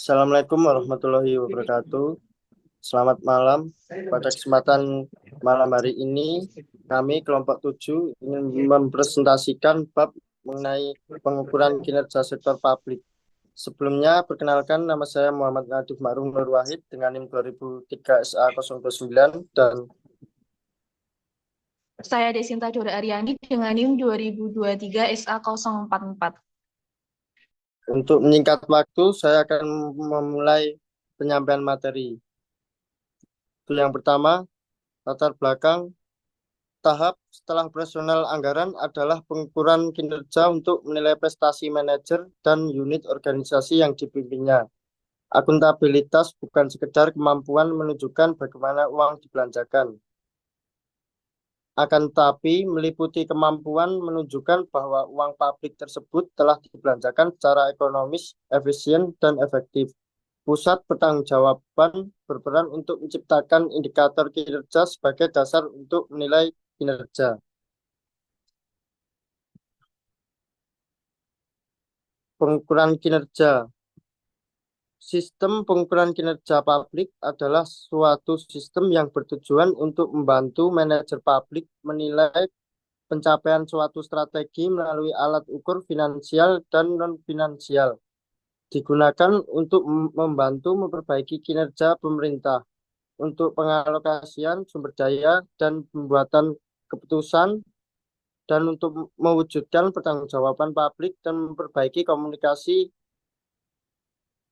Assalamualaikum warahmatullahi wabarakatuh. Selamat malam. Pada kesempatan malam hari ini, kami kelompok 7 ingin mempresentasikan bab mengenai pengukuran kinerja sektor publik. Sebelumnya, perkenalkan nama saya Muhammad Nadif Ma'ruf Nur Wahid dengan NIM 2003 SA029 dan Saya Desinta Dora Aryani dengan NIM 2023 SA044. untuk menyingkat waktu, saya akan memulai penyampaian materi. Itu yang pertama, latar belakang. Tahap setelah operasional anggaran adalah pengukuran kinerja untuk menilai prestasi manajer dan unit organisasi yang dipimpinnya. Akuntabilitas bukan sekedar kemampuan menunjukkan bagaimana uang dibelanjakan, akan tetapi meliputi kemampuan menunjukkan bahwa uang publik tersebut telah dibelanjakan secara ekonomis, efisien, dan efektif. Pusat pertanggungjawaban berperan untuk menciptakan indikator kinerja sebagai dasar untuk menilai kinerja. Pengukuran kinerja. Sistem pengukuran kinerja publik adalah suatu sistem yang bertujuan untuk membantu manajer publik menilai pencapaian suatu strategi melalui alat ukur finansial dan non-finansial. Digunakan untuk membantu memperbaiki kinerja pemerintah untuk pengalokasian sumber daya dan pembuatan keputusan dan untuk mewujudkan pertanggungjawaban publik dan memperbaiki komunikasi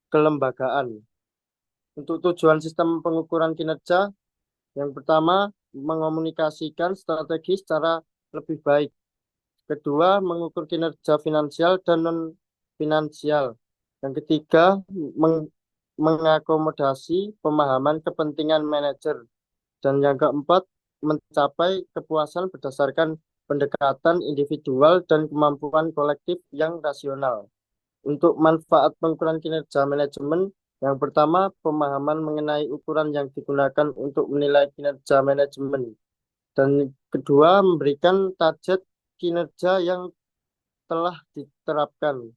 kelembagaan. Untuk tujuan sistem pengukuran kinerja, yang pertama, mengomunikasikan strategi secara lebih baik. Kedua, mengukur kinerja finansial dan non-finansial. Yang ketiga, mengakomodasi pemahaman kepentingan manajer. Dan yang keempat, mencapai kepuasan berdasarkan pendekatan individual dan kemampuan kolektif yang rasional. Untuk manfaat pengukuran kinerja manajemen, yang pertama, pemahaman mengenai ukuran yang digunakan untuk menilai kinerja manajemen. Dan kedua, memberikan target kinerja yang telah diterapkan.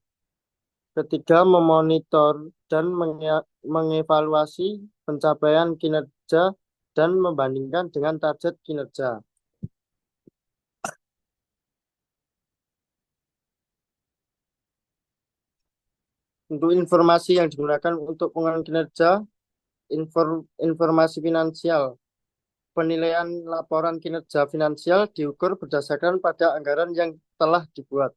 Ketiga, memonitor dan mengevaluasi pencapaian kinerja dan membandingkan dengan target kinerja. Untuk informasi yang digunakan untuk pengukuran kinerja, informasi finansial. Penilaian laporan kinerja finansial diukur berdasarkan pada anggaran yang telah dibuat.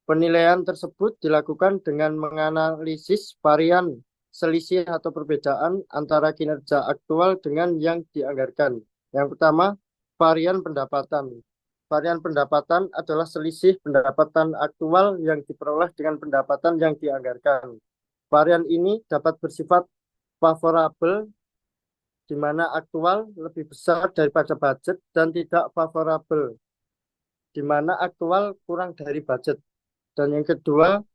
Penilaian tersebut dilakukan dengan menganalisis varian selisih atau perbedaan antara kinerja aktual dengan yang dianggarkan. Yang pertama, varian pendapatan. Varian pendapatan adalah selisih pendapatan aktual yang diperoleh dengan pendapatan yang dianggarkan. Varian ini dapat bersifat favorabel di mana aktual lebih besar daripada budget dan tidak favorabel di mana aktual kurang dari budget. Dan yang kedua,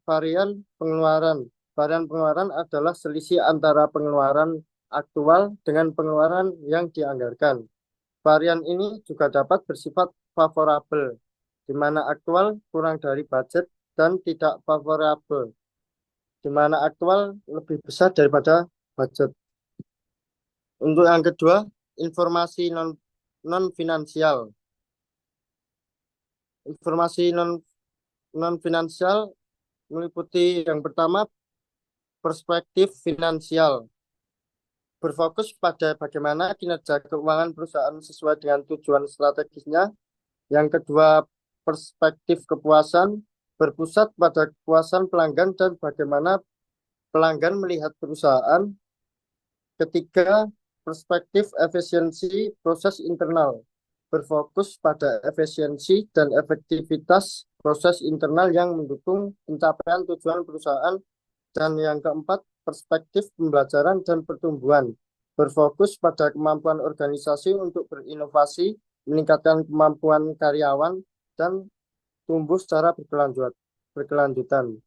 varian pengeluaran. Varian pengeluaran adalah selisih antara pengeluaran aktual dengan pengeluaran yang dianggarkan. Varian ini juga dapat bersifat favorabel, di mana aktual kurang dari budget dan tidak favorabel, di mana aktual lebih besar daripada budget. Untuk yang kedua, informasi non-finansial. Informasi non-finansial meliputi yang pertama, perspektif finansial. Berfokus pada bagaimana kinerja keuangan perusahaan sesuai dengan tujuan strategisnya. Yang kedua, perspektif kepuasan. Berpusat pada kepuasan pelanggan dan bagaimana pelanggan melihat perusahaan. Ketiga, perspektif efisiensi proses internal. Berfokus pada efisiensi dan efektivitas proses internal yang mendukung pencapaian tujuan perusahaan. Dan yang keempat, perspektif pembelajaran dan pertumbuhan. Berfokus pada kemampuan organisasi untuk berinovasi, meningkatkan kemampuan karyawan, dan tumbuh secara berkelanjutan.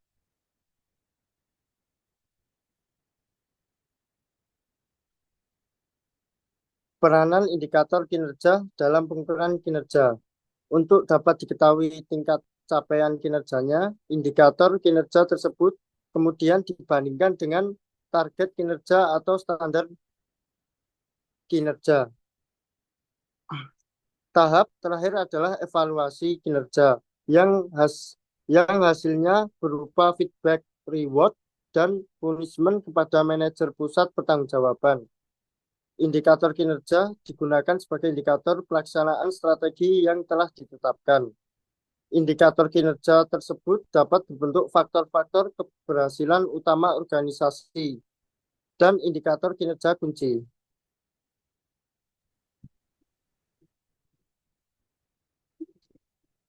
Peranan indikator kinerja dalam pengukuran kinerja. Untuk dapat diketahui tingkat capaian kinerjanya, indikator kinerja tersebut kemudian dibandingkan dengan target kinerja atau standar kinerja. Tahap terakhir adalah evaluasi kinerja yang hasilnya berupa feedback, reward, dan punishment kepada manajer pusat pertanggungjawaban. Indikator kinerja digunakan sebagai indikator pelaksanaan strategi yang telah ditetapkan. Indikator kinerja tersebut dapat berbentuk faktor-faktor keberhasilan utama organisasi dan indikator kinerja kunci.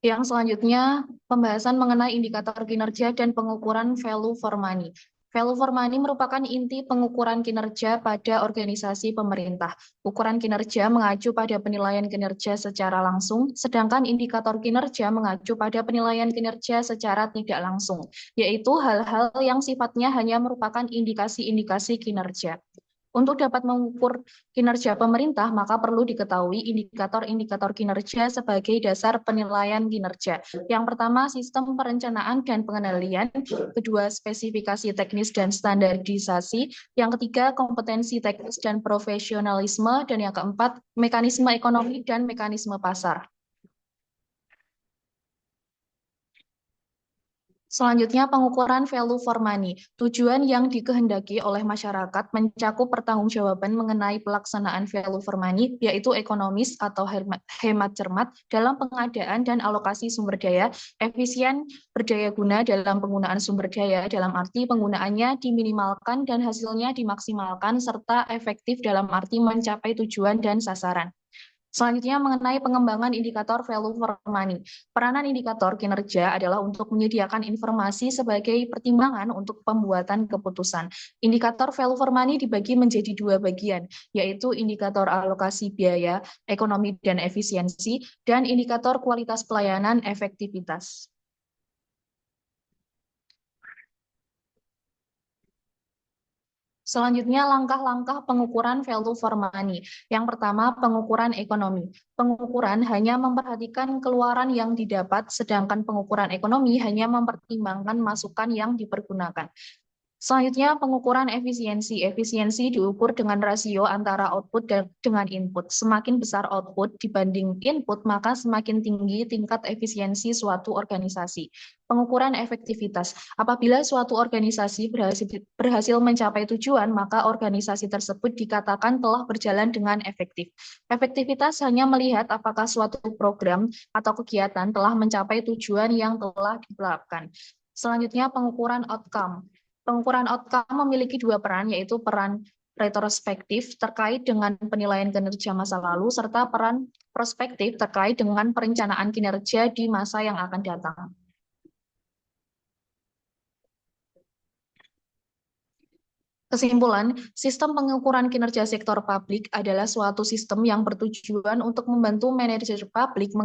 Yang selanjutnya, pembahasan mengenai indikator kinerja dan pengukuran value for money. Value for money merupakan inti pengukuran kinerja pada organisasi pemerintah. Ukuran kinerja mengacu pada penilaian kinerja secara langsung, sedangkan indikator kinerja mengacu pada penilaian kinerja secara tidak langsung, yaitu hal-hal yang sifatnya hanya merupakan indikasi-indikasi kinerja. Untuk dapat mengukur kinerja pemerintah, maka perlu diketahui indikator-indikator kinerja sebagai dasar penilaian kinerja. Yang pertama, sistem perencanaan dan pengendalian. Kedua, spesifikasi teknis dan standarisasi. Yang ketiga, kompetensi teknis dan profesionalisme. Dan yang keempat, mekanisme ekonomi dan mekanisme pasar. Selanjutnya, pengukuran value for money. Tujuan yang dikehendaki oleh masyarakat mencakup pertanggungjawaban mengenai pelaksanaan value for money, yaitu ekonomis atau hemat cermat dalam pengadaan dan alokasi sumber daya, efisien berdaya guna dalam penggunaan sumber daya, dalam arti penggunaannya diminimalkan dan hasilnya dimaksimalkan, serta efektif dalam arti mencapai tujuan dan sasaran. Selanjutnya mengenai pengembangan indikator value for money. Peranan indikator kinerja adalah untuk menyediakan informasi sebagai pertimbangan untuk pembuatan keputusan. Indikator value for money dibagi menjadi dua bagian, yaitu indikator alokasi biaya, ekonomi dan efisiensi, dan indikator kualitas pelayanan efektivitas. Selanjutnya, langkah-langkah pengukuran value for money. Yang pertama, pengukuran ekonomi. Pengukuran hanya memperhatikan keluaran yang didapat, sedangkan pengukuran ekonomi hanya mempertimbangkan masukan yang dipergunakan. Selanjutnya, pengukuran efisiensi. Efisiensi diukur dengan rasio antara output dengan input. Semakin besar output dibanding input, maka semakin tinggi tingkat efisiensi suatu organisasi. Pengukuran efektivitas. Apabila suatu organisasi berhasil mencapai tujuan, maka organisasi tersebut dikatakan telah berjalan dengan efektif. Efektivitas hanya melihat apakah suatu program atau kegiatan telah mencapai tujuan yang telah ditetapkan. Selanjutnya, pengukuran outcome. Pengukuran outcome memiliki dua peran, yaitu peran retrospektif terkait dengan penilaian kinerja masa lalu, serta peran prospektif terkait dengan perencanaan kinerja di masa yang akan datang. Kesimpulan, sistem pengukuran kinerja sektor publik adalah suatu sistem yang bertujuan untuk membantu manajer publik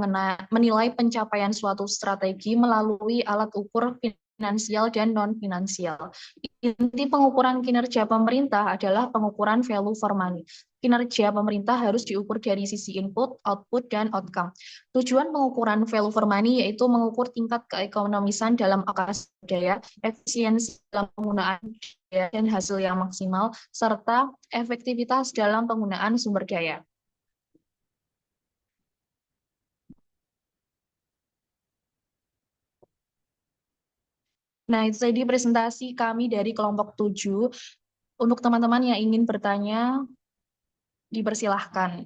menilai pencapaian suatu strategi melalui alat ukur finansial dan non-finansial. Inti pengukuran kinerja pemerintah adalah pengukuran value for money. Kinerja pemerintah harus diukur dari sisi input, output, dan outcome. Tujuan pengukuran value for money yaitu mengukur tingkat keekonomisan dalam alokasi daya, efisiensi dalam penggunaan daya dan hasil yang maksimal, serta efektivitas dalam penggunaan sumber daya. Nah, itu tadi presentasi kami dari kelompok 7. Untuk teman-teman yang ingin bertanya, dipersilahkan.